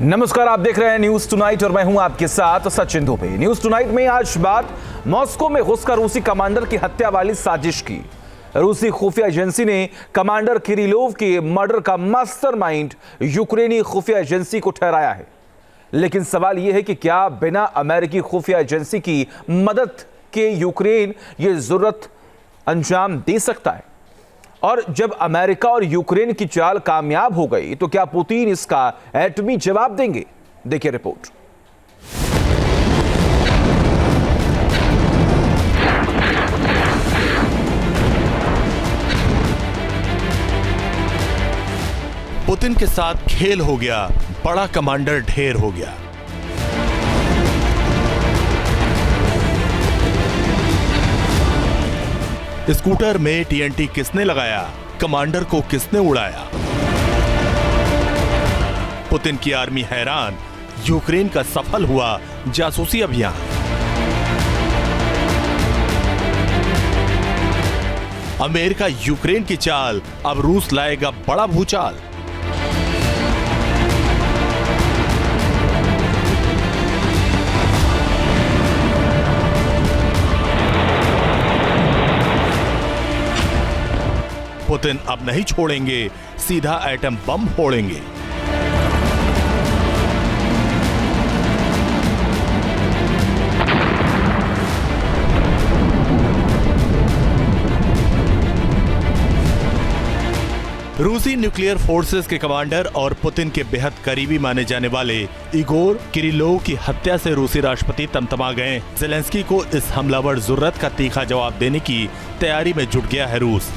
नमस्कार, आप देख रहे हैं न्यूज टुनाइट और मैं हूं आपके साथ सचिन दुबे। न्यूज टुनाइट में आज बात मॉस्को में घुसकर रूसी कमांडर की हत्या वाली साजिश की। रूसी खुफिया एजेंसी ने कमांडर किरिलोव के मर्डर का मास्टरमाइंड यूक्रेनी खुफिया एजेंसी को ठहराया है। लेकिन सवाल यह है कि क्या बिना अमेरिकी खुफिया एजेंसी की मदद के यूक्रेन ये जरूरत अंजाम दे सकता है? और जब अमेरिका और यूक्रेन की चाल कामयाब हो गई तो क्या पुतिन इसका एटमी जवाब देंगे? देखिए रिपोर्ट। पुतिन के साथ खेल हो गया, बड़ा कमांडर ढेर हो गया। स्कूटर में टीएनटी किसने लगाया? कमांडर को किसने उड़ाया? पुतिन की आर्मी हैरान, यूक्रेन का सफल हुआ जासूसी अभियान। अमेरिका यूक्रेन की चाल, अब रूस लाएगा बड़ा भूचाल। पुतिन अब नहीं छोड़ेंगे, सीधा एटम बम फोड़ेंगे। रूसी न्यूक्लियर फोर्सेस के कमांडर और पुतिन के बेहद करीबी माने जाने वाले इगोर किरिलोव की हत्या से रूसी राष्ट्रपति तमतमा गए। ज़ेलेंस्की को इस हमलावर जुर्रत का तीखा जवाब देने की तैयारी में जुट गया है रूस।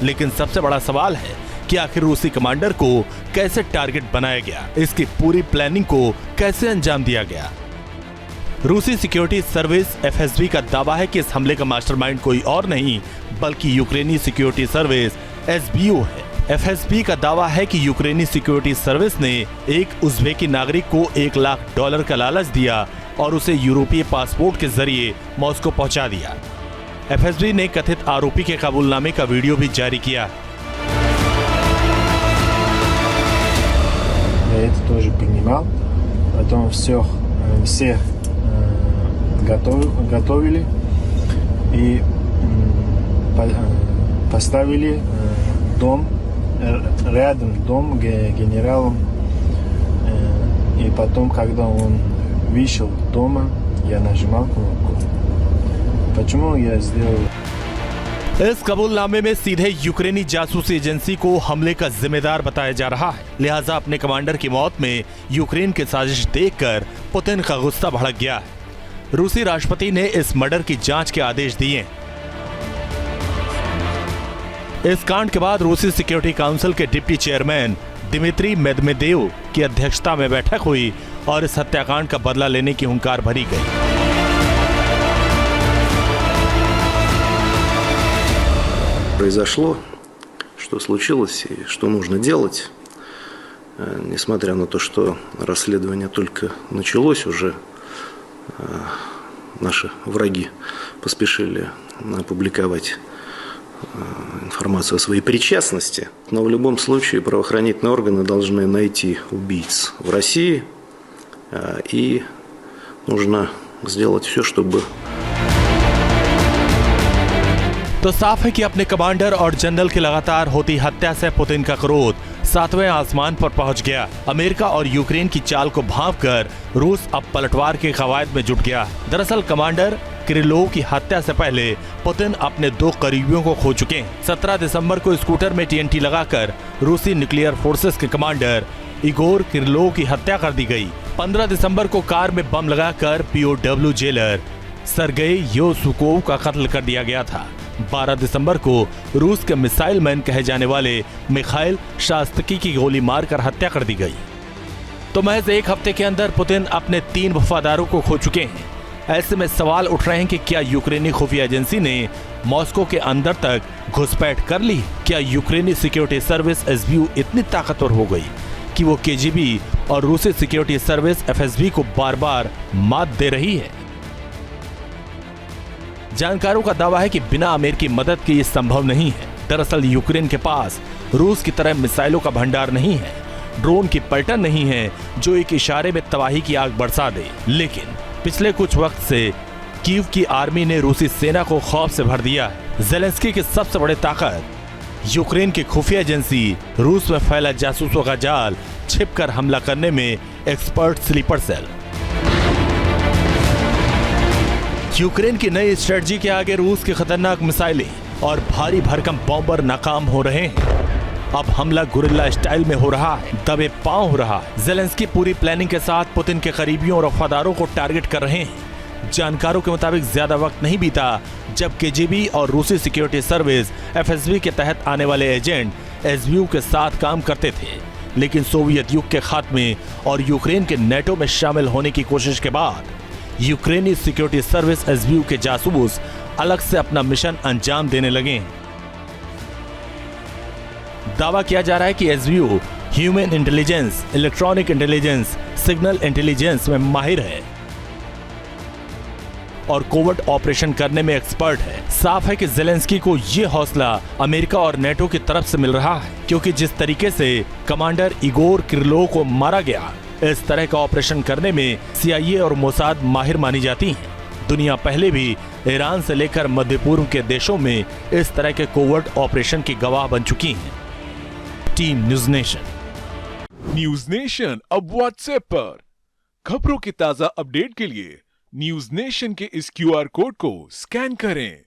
लेकिन सबसे बड़ा सवाल है कि आखिर रूसी कमांडर को कैसे टारगेट बनाया गया, इसकी पूरी प्लानिंग को कैसे अंजाम दिया गया। रूसी सिक्योरिटी सर्विस एफएसबी का दावा है कि इस हमले का मास्टरमाइंड कोई और नहीं बल्कि यूक्रेनी सिक्योरिटी सर्विस एसबीओ है। एफएसबी का दावा है कि यूक्रेनी सिक्योरिटी सर्विस ने एक उज़्बेकी नागरिक को $1 लाख का लालच दिया और उसे यूरोपीय पासपोर्ट के जरिए मॉस्को पहुंचा दिया। एफएसबी ने कथित आरोपी के कबूलनामे का वीडियो भी जारी किया। Я это тоже понимал. Потом все готовили и поставили дом рядом дом генералом. И потом, когда он вышел дома, я нажимал кнопку. Почему я сделал? इस कबूलनामे में सीधे यूक्रेनी जासूसी एजेंसी को हमले का जिम्मेदार बताया जा रहा है। लिहाजा अपने कमांडर की मौत में यूक्रेन की साजिश देखकर पुतिन का गुस्सा भड़क गया है। रूसी राष्ट्रपति ने इस मर्डर की जांच के आदेश दिए। इस कांड के बाद रूसी सिक्योरिटी काउंसिल के डिप्टी चेयरमैन दिमित्री मेदवेदेव की अध्यक्षता में बैठक हुई और इस हत्याकांड का बदला लेने की हुंकार भरी गई। Произошло, что случилось и что нужно делать, несмотря на то, что расследование только началось, уже наши враги поспешили опубликовать информацию о своей причастности. Но в любом случае правоохранительные органы должны найти убийц в России, и нужно сделать все, чтобы... तो साफ है कि अपने कमांडर और जनरल की लगातार होती हत्या से पुतिन का क्रोध 7वें आसमान पर पहुंच गया। अमेरिका और यूक्रेन की चाल को भांपकर रूस अब पलटवार के कवायद में जुट गया। दरअसल कमांडर किरिलोव की हत्या से पहले पुतिन अपने 2 करीबियों को खो चुके हैं। 17 दिसंबर को स्कूटर में टीएनटी लगाकर रूसी न्यूक्लियर फोर्सेस के कमांडर इगोर किरिलोव की हत्या कर दी गई। 15 दिसंबर को कार में बम लगाकर पीओडब्ल्यू जेलर सरगेई योसुकोव का कत्ल कर दिया गया था। 12 दिसंबर को रूस के मिसाइल मैन कहे जाने वाले मिखाइल शास्त्रकी की गोली मारकर हत्या कर दी गई। तो महज एक हफ्ते के अंदर पुतिन अपने 3 वफादारों को खो चुके हैं। ऐसे में सवाल उठ रहे हैं कि क्या यूक्रेनी खुफिया एजेंसी ने मॉस्को के अंदर तक घुसपैठ कर ली? क्या यूक्रेनी सिक्योरिटी सर्विस एसबीयू इतनी ताकतवर हो गई कि वो केजीबी और रूसी सिक्योरिटी सर्विस एफएसबी को बार बार मात दे रही है? जानकारों का दावा है कि बिना अमेरिकी मदद के ये संभव नहीं है। दरअसल यूक्रेन के पास रूस की तरह मिसाइलों का भंडार नहीं है। ड्रोन की पलटन नहीं है जो एक इशारे में तबाही की आग बरसा दे। लेकिन पिछले कुछ वक्त से कीव की आर्मी ने रूसी सेना को खौफ से भर दिया है। जेलेंस्की की सबसे बड़ी ताकत यूक्रेन की खुफिया एजेंसी रूस में फैला जासूसों का जाल, छिपकर हमला करने में एक्सपर्ट स्लीपर सेल। यूक्रेन की नई स्ट्रेटजी के आगे रूस की खतरनाक मिसाइलें और भारी भरकम बॉम्बर नाकाम हो रहे हैं। अब हमला गुरिल्ला स्टाइल में हो रहा है, दबे पांव हो रहा है। जेलेंस्की पूरी प्लानिंग के साथ पुतिन के करीबियों और वफादारों को टारगेट कर रहे हैं। जानकारों के मुताबिक ज्यादा वक्त नहीं बीता जब केजीबी और रूसी सिक्योरिटी सर्विस एफएसबी के तहत आने वाले एजेंट एसबीयू के साथ काम करते थे। लेकिन सोवियत युग के खात्मे और यूक्रेन के नेटो में शामिल होने की कोशिश के बाद यूक्रेनी सिक्योरिटी सर्विस एसबीयू के जासूस अलग से अपना मिशन अंजाम देने लगे। दावा किया जा रहा है कि SBU human intelligence, electronic intelligence, signal intelligence में माहिर है और कोवर्ट ऑपरेशन करने में एक्सपर्ट है। साफ है कि जेलेंस्की को यह हौसला अमेरिका और नेटो की तरफ से मिल रहा है, क्योंकि जिस तरीके से कमांडर इगोर किरलोव को मारा गया, इस तरह का ऑपरेशन करने में सीआईए और मोसाद माहिर मानी जाती हैं। दुनिया पहले भी ईरान से लेकर मध्य पूर्व के देशों में इस तरह के कोवर्ट ऑपरेशन की गवाह बन चुकी हैं। Team news nation. News nation अब व्हाट्सएप पर खबरों की ताजा अपडेट के लिए न्यूज नेशन के इस क्यूआर कोड को स्कैन करें।